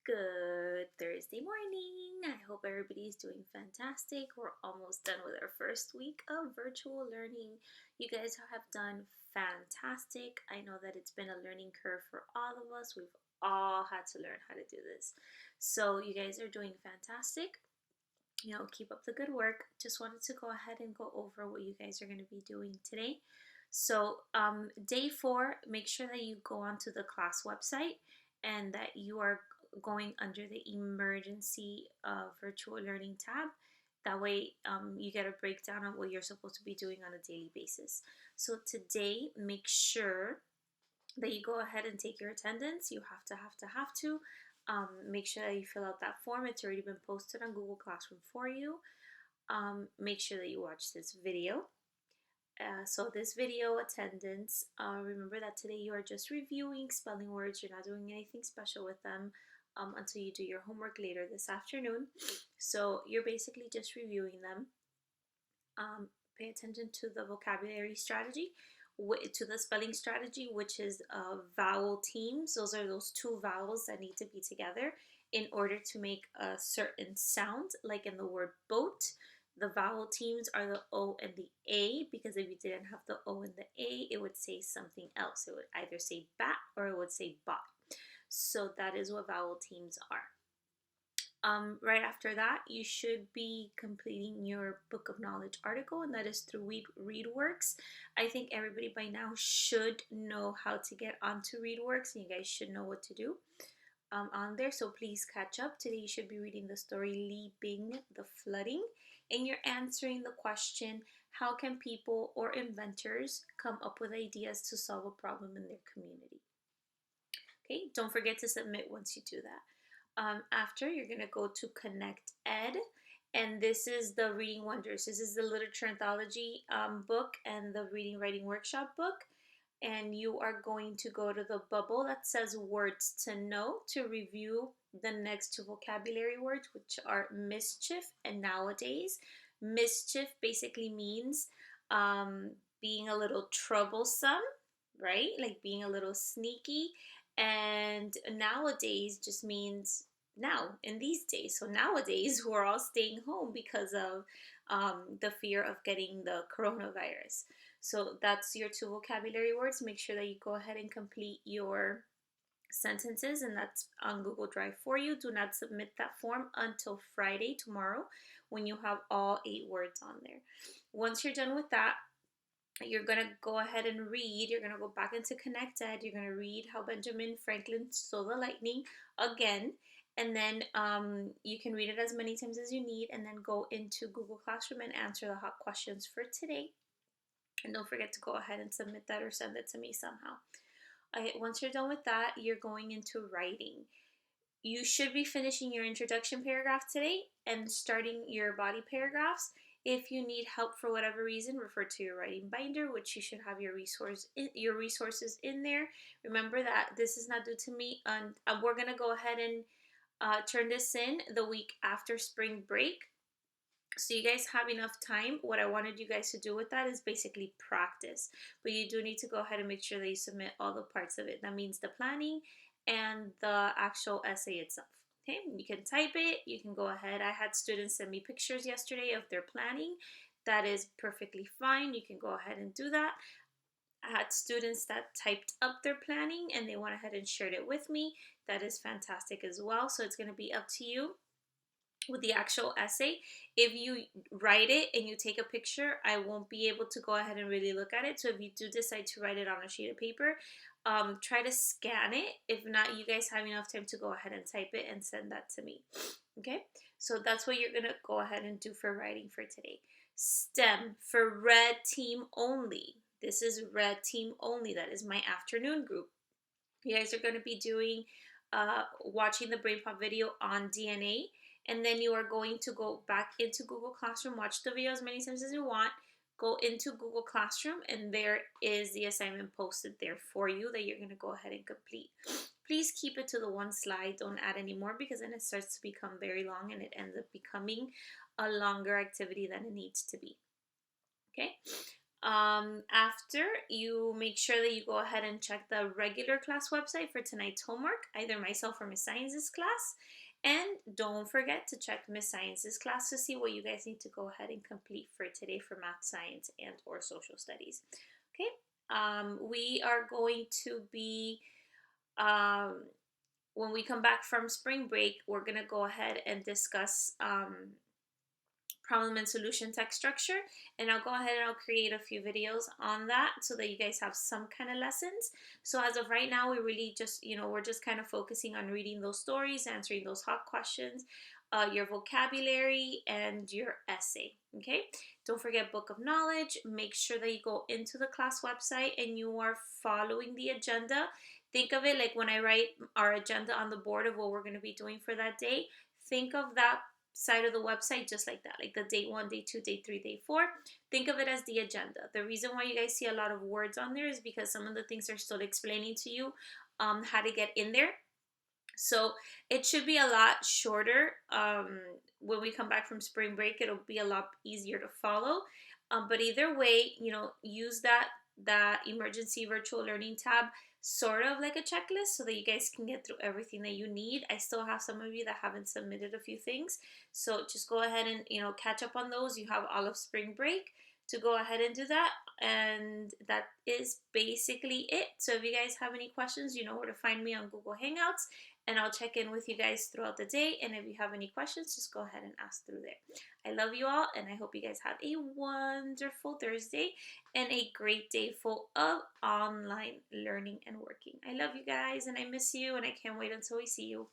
Good Thursday morning. I hope everybody's doing fantastic. We're almost done with our first week of virtual learning. You guys have done fantastic. I know that it's been a learning curve for all of us. We've all had to learn how to do this. So, you guys are doing fantastic. Keep up the good work. Just wanted to go ahead and go over what you guys are going to be doing today. So, day 4, make sure that you go onto the class website and that you are going under the emergency virtual learning tab. That way, you get a breakdown of what you're supposed to be doing on a daily basis. So, today, make sure that you go ahead and take your attendance. You have to. Make sure that you fill out that form. It's already been posted on Google Classroom for you. Make sure that you watch this video. So this video attendance, remember that today you are just reviewing spelling words. You're not doing anything special with them until you do your homework later this afternoon. So you're basically just reviewing them. Pay attention to the vocabulary strategy, to the spelling strategy, which is vowel teams. Those are those two vowels that need to be together in order to make a certain sound, like in the word boat. The vowel teams are the O and the A, because if you didn't have the O and the A, it would say something else. It would either say bat or it would say bot. So that is what vowel teams are. Right after that, you should be completing your book of knowledge article, and that is through ReadWorks. I think everybody by now should know how to get onto ReadWorks, and you guys should know what to do on there. So please catch up. Today you should be reading the story Leaping the Flooding, and you're answering the question, how can people or inventors come up with ideas to solve a problem in their community? Okay, don't forget to submit once you do that. After, you're going to go to Connect Ed, and this is the Reading Wonders. This is the literature anthology book and the reading writing workshop book. And you are going to go to the bubble that says words to know to review the next two vocabulary words, which are mischief and nowadays. Mischief basically means being a little troublesome, right? Like being a little sneaky. And nowadays just means now, in these days. So nowadays we're all staying home because of the fear of getting the coronavirus. So that's your two vocabulary words. Make sure that you go ahead and complete your sentences, and that's on Google Drive for you. Do not submit that form until Friday, tomorrow, when you have all 8 words on there. Once you're done with that, you're going to go ahead and read. You're going to go back into Connect Ed. You're going to read how Benjamin Franklin stole the lightning again. And then you can read it as many times as you need, and then go into Google Classroom and answer the hot questions for today. And don't forget to go ahead and submit that or send it to me somehow. Okay, once you're done with that, you're going into writing. You should be finishing your introduction paragraph today and starting your body paragraphs. If you need help for whatever reason, refer to your writing binder, which you should have your resources in there. Remember that this is not due to me, and we're gonna go ahead and turn this in the week after spring break. So you guys have enough time. What I wanted you guys to do with that is basically practice. But you do need to go ahead and make sure that you submit all the parts of it. That means the planning and the actual essay itself. Okay, you can type it. You can go ahead. I had students send me pictures yesterday of their planning. That is perfectly fine. You can go ahead and do that. I had students that typed up their planning and they went ahead and shared it with me. That is fantastic as well. So it's going to be up to you with the actual essay. If you write it and you take a picture, I won't be able to go ahead and really look at it. So if you do decide to write it on a sheet of paper, try to scan it. If not, you guys have enough time to go ahead and type it and send that to me. Okay, so that's what you're gonna go ahead and do for writing for today. STEM for red team only. This is red team only. That is my afternoon group. You guys are going to be doing watching the Brain Pop video on DNA, and then you are going to go back into Google Classroom, watch the video as many times as you want, go into Google Classroom, and there is the assignment posted there for you that you're going to go ahead and complete. Please keep it to the one slide. Don't add any more, because then it starts to become very long and it ends up becoming a longer activity than it needs to be. Okay? After, you make sure that you go ahead and check the regular class website for tonight's homework, either myself or Miss Science's class. And don't forget to check Miss Science's class to see what you guys need to go ahead and complete for today for math, science, and or social studies. Okay, we are going to be, um, when we come back from spring break, we're going to go ahead and discuss problem and solution text structure, and I'll go ahead and I'll create a few videos on that so that you guys have some kind of lessons. So as of right now, we really just, we're just kind of focusing on reading those stories, answering those hot questions, your vocabulary, and your essay. Okay, don't forget book of knowledge. Make sure that you go into the class website and you are following the agenda. Think of it like when I write our agenda on the board of what we're going to be doing for that day. Think of that side of the website just like that, like the day 1, day 2, day 3, day 4. Think of it as the agenda. The reason why you guys see a lot of words on there is because some of the things are still explaining to you how to get in there. So it should be a lot shorter. When we come back from spring break, it'll be a lot easier to follow. But either way, use that emergency virtual learning tab sort of like a checklist so that you guys can get through everything that you need. I still have some of you that haven't submitted a few things, so just go ahead and catch up on those. You have all of spring break to go ahead and do that, and that is basically it. So if you guys have any questions, you know where to find me on Google Hangouts, and I'll check in with you guys throughout the day. And if you have any questions, just go ahead and ask through there. I love you all, and I hope you guys have a wonderful Thursday and a great day full of online learning and working. I love you guys, and I miss you, and I can't wait until we see you.